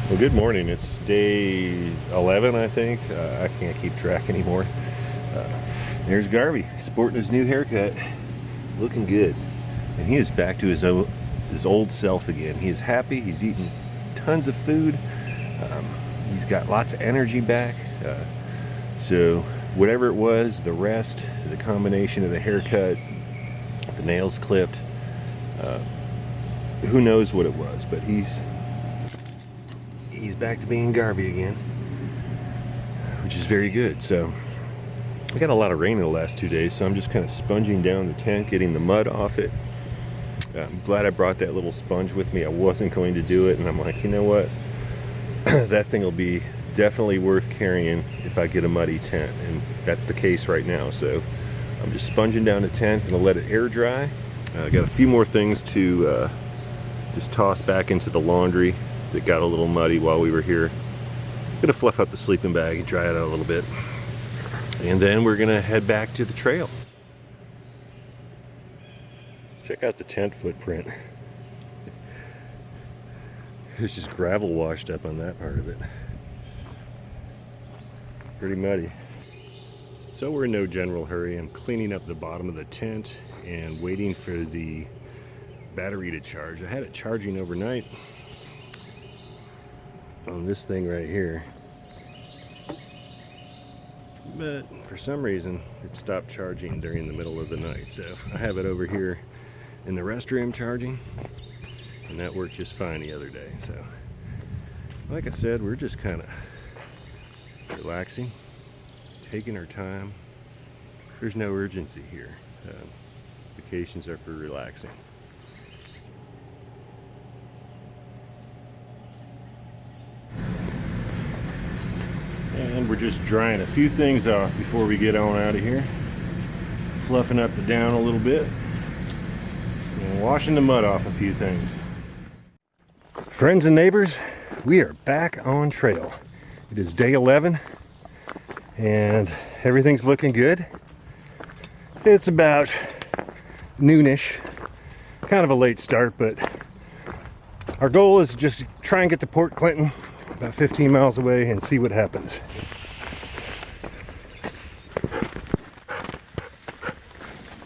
Well, good morning. It's day 11, I think. I can't keep track anymore. There's Garvey, sporting his new haircut, looking good. And he is back to his old self again. He is happy. He's eating tons of food. He's got lots of energy back. So whatever it was, the rest, the combination of the haircut, the nails clipped, who knows what it was, but he's back to being Garvey again, which is very good. So we got a lot of rain in the last 2 days, so I'm just kind of sponging down the tent, getting the mud off it. I'm glad I brought that little sponge with me. I wasn't going to do it, and I'm like, you know what, that thing will be definitely worth carrying if I get a muddy tent, and that's the case right now. So I'm just sponging down the tent and I'll let it air dry. I got a few more things to just toss back into the laundry that got a little muddy while we were here. Gonna fluff up the sleeping bag and dry it out a little bit, and then we're gonna head back to the trail. Check out the tent footprint. There's just gravel washed up on that part of it. Pretty muddy. So we're in no general hurry. I'm cleaning up the bottom of the tent and waiting for the battery to charge. I had it charging overnight on this thing right here, but for some reason it stopped charging during the middle of the night. So I have it over here in the restroom charging, and that worked just fine the other day. So like I said, we're just kind of relaxing, taking our time. There's no urgency here. Vacations are for relaxing. And we're just drying a few things off before we get on out of here. Fluffing up the down a little bit and washing the mud off a few things. Friends and neighbors, we are back on trail. It is day 11 and everything's looking good. It's about noonish, kind of a late start, but our goal is just to try and get to Port Clinton, about 15 miles away, and see what happens.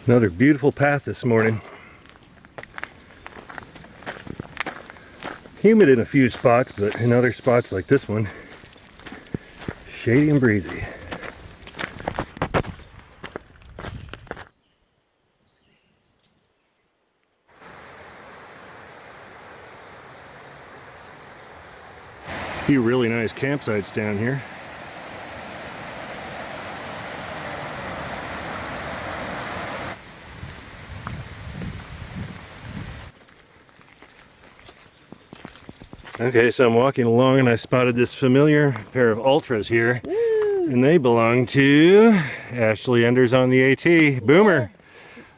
Another beautiful path this morning. Humid in a few spots, but in other spots like this one, shady and breezy. A few really nice campsites down here. Okay, so I'm walking along and I spotted this familiar pair of Ultras here. Woo! And they belong to Ashley Enders on the AT. Boomer.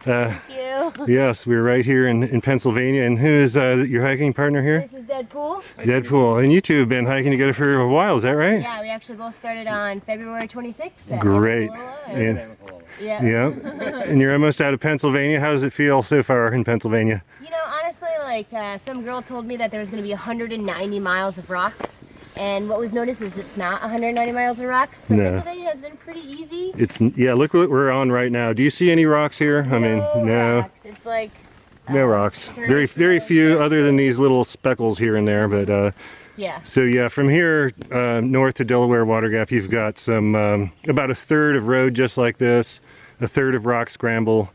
Thank you. Yes, we're right here in Pennsylvania. And who is your hiking partner here? This is Deadpool. Deadpool. And you two have been hiking together for a while, is that right? Yeah, we actually both started on February 26th. Great. And, yeah. And you're almost out of Pennsylvania. How does it feel so far in Pennsylvania? You know, honestly, like some girl told me that there was going to be 190 miles of rocks. And what we've noticed is it's not 190 miles of rocks. So No. Pennsylvania has been pretty easy. Yeah, look what we're on right now. Do you see any rocks here? I mean, no. Rocks. It's like No rocks. Very few, other than these little speckles here and there. But yeah. So yeah, from here north to Delaware Water Gap, you've got some about a third of road just like this, a third of rock scramble,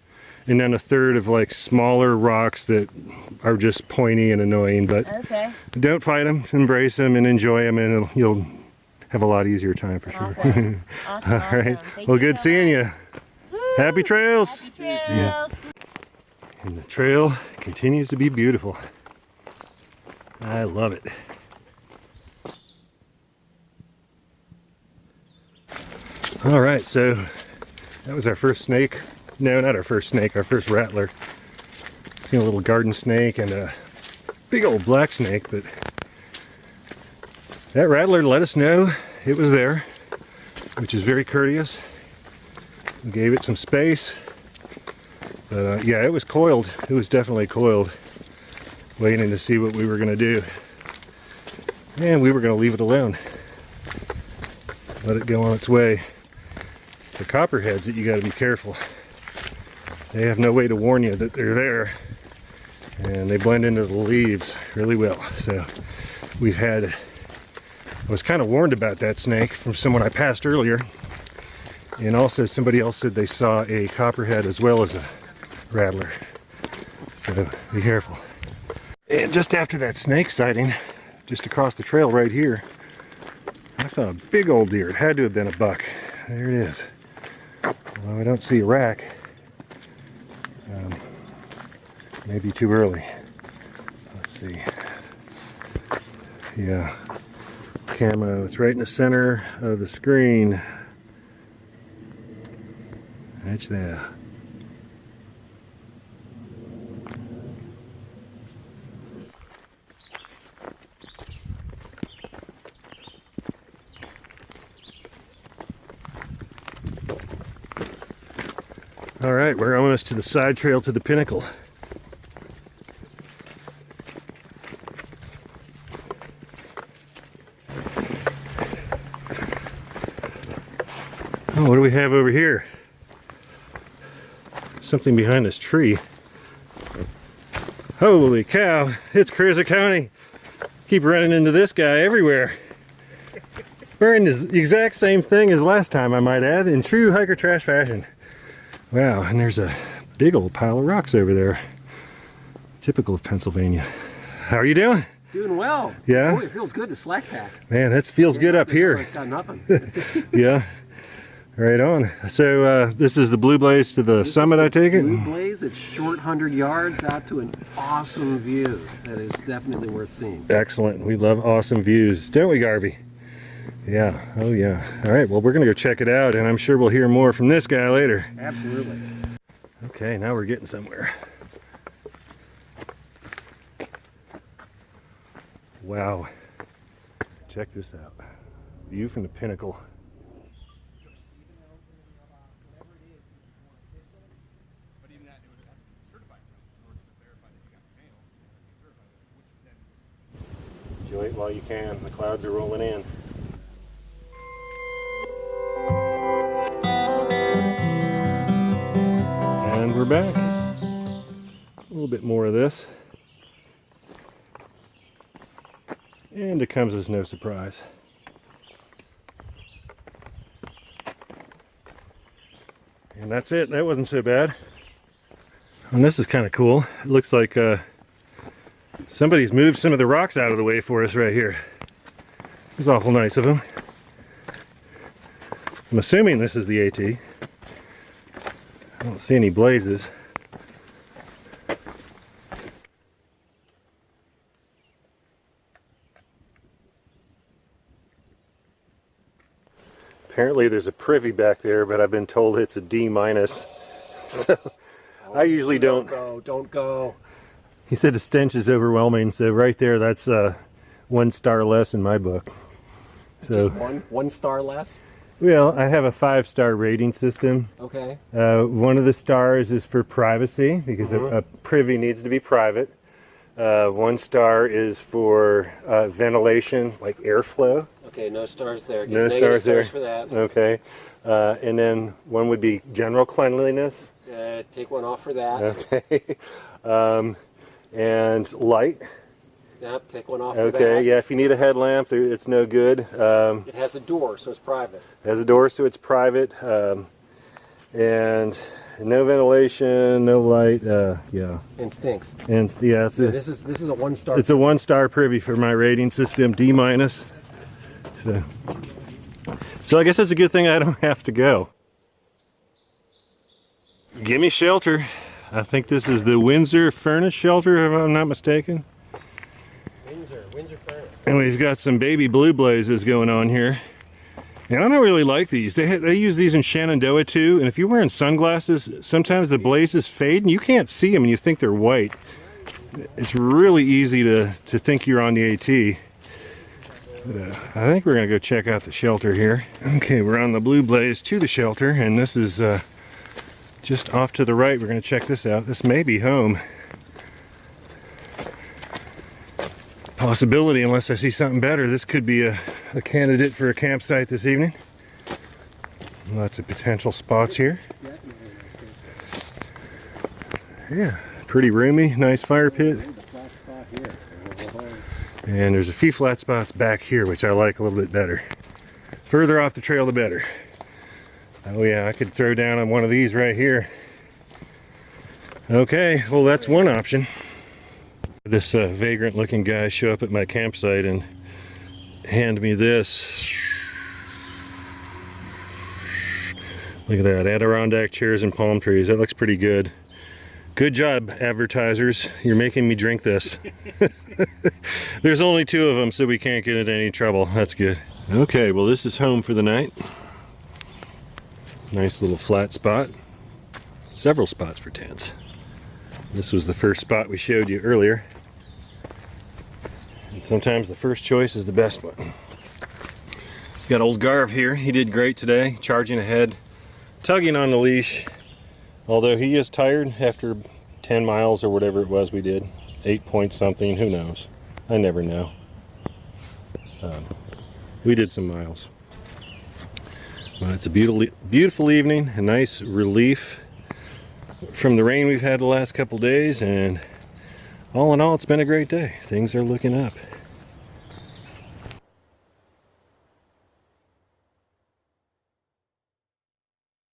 and then a third of like smaller rocks that are just pointy and annoying. But Okay. don't fight them, embrace them, and enjoy them, and you'll have a lot easier time for sure. Awesome. Awesome. All right. Thank Well, you good so seeing much. you. Woo! Happy trails. Happy trails. Yeah. And the trail continues to be beautiful. I love it. All right, so that was our first snake. No, not our first snake, our first rattler. Seen a little garden snake and a big old black snake, but that rattler let us know it was there, which is very courteous. We gave it some space. But yeah, it was coiled. It was definitely coiled, waiting to see what we were going to do. and we were going to leave it alone. Let it go on its way. It's the copperheads that you got to be careful. They have no way to warn you that they're there, and they blend into the leaves really well. So we've had, I was kind of warned about that snake from someone I passed earlier, and also somebody else said they saw a copperhead as well as a rattler. So be careful. And just after that snake sighting, just across the trail right here, I saw a big old deer. It had to have been a buck. There it is. Well, I don't see a rack. Maybe too early. Let's see. Yeah. Camo. It's right in the center of the screen. Right there. All right, we're almost to the side trail to the Pinnacle. Oh, what do we have over here? Something behind this tree. Holy cow, it's KrizAkoni. Keep running into this guy everywhere. Wearing the exact same thing as last time, I might add, in true hiker trash fashion. Wow, and there's a big old pile of rocks over there. Typical of Pennsylvania. How are you doing? Doing well. Yeah? Oh, it feels good to slack pack. Man, that feels good up here. It's got nothing. Yeah. Right on. So this is the Blue Blaze to the summit, I take it? Blue Blaze, it's short 100 yards out to an awesome view that is definitely worth seeing. Excellent. We love awesome views, don't we, Garvey? Yeah. Oh, yeah. All right. Well, we're going to go check it out, and I'm sure we'll hear more from this guy later. Absolutely. Okay, now we're getting somewhere. Wow. Check this out. View from the Pinnacle. Enjoy it while you can. The clouds are rolling in. And we're back. A little bit more of this. And it comes as no surprise. And that's it. That wasn't so bad. And this is kind of cool. It looks like somebody's moved some of the rocks out of the way for us right here. It's awful nice of them. I'm assuming this is the AT. I don't see any blazes. Apparently there's a privy back there, but I've been told it's a D-. So I usually don't go. Don't go. He said the stench is overwhelming, so right there, that's 1 star less in my book. So just one star less? Well, I have a 5-star rating system. Okay. One of the stars is for privacy, because a privy needs to be private. 1 star is for ventilation, like airflow. Okay, no stars there. No stars there. For that. Okay. And then 1 would be general cleanliness. Take 1 off for that. Okay. And light. Yep, take 1 off for that. Okay, yeah, if you need a headlamp, it's no good. It has a door, so it's private. It has a door, so it's private. And no ventilation, no light, yeah. And stinks. And yeah, so this is a 1 star. It's a 1-star privy for my rating system, D-. So I guess that's a good thing I don't have to go. Gimme shelter. I think this is the Windsor Furnace shelter, if I'm not mistaken. Windsor Furnace. And we've got some baby blue blazes going on here. And I don't really like these. They use these in Shenandoah too, and if you're wearing sunglasses, sometimes the blazes fade and you can't see them and you think they're white. It's really easy to think you're on the AT. But, I think we're gonna go check out the shelter here. Okay, we're on the Blue Blaze to the shelter, and this is just off to the right. We're gonna check this out. This may be home. possibility, unless I see something better, this could be a candidate for a campsite this evening. Lots of potential spots here. Yeah, pretty roomy, nice fire pit. And there's a few flat spots back here, which I like a little bit better. Further off the trail, the better. Oh yeah, I could throw down on one of these right here. Okay, well that's one option. This vagrant looking guy show up at my campsite and hand me this. Look at that, Adirondack chairs and palm trees. That looks pretty good. Good job, advertisers. You're making me drink this. There's only 2 of them, so we can't get into any trouble. That's good. Okay, well this is home for the night. Nice little flat spot. Several spots for tents. This was the first spot we showed you earlier. And sometimes the first choice is the best one. Got old Garv here. He did great today, charging ahead, tugging on the leash. Although he is tired after 10 miles or whatever it was we did. 8 point something, who knows? I never know. We did some miles. Well, it's a beautiful evening, a nice relief from the rain we've had the last couple days, and all in all, it's been a great day. Things are looking up.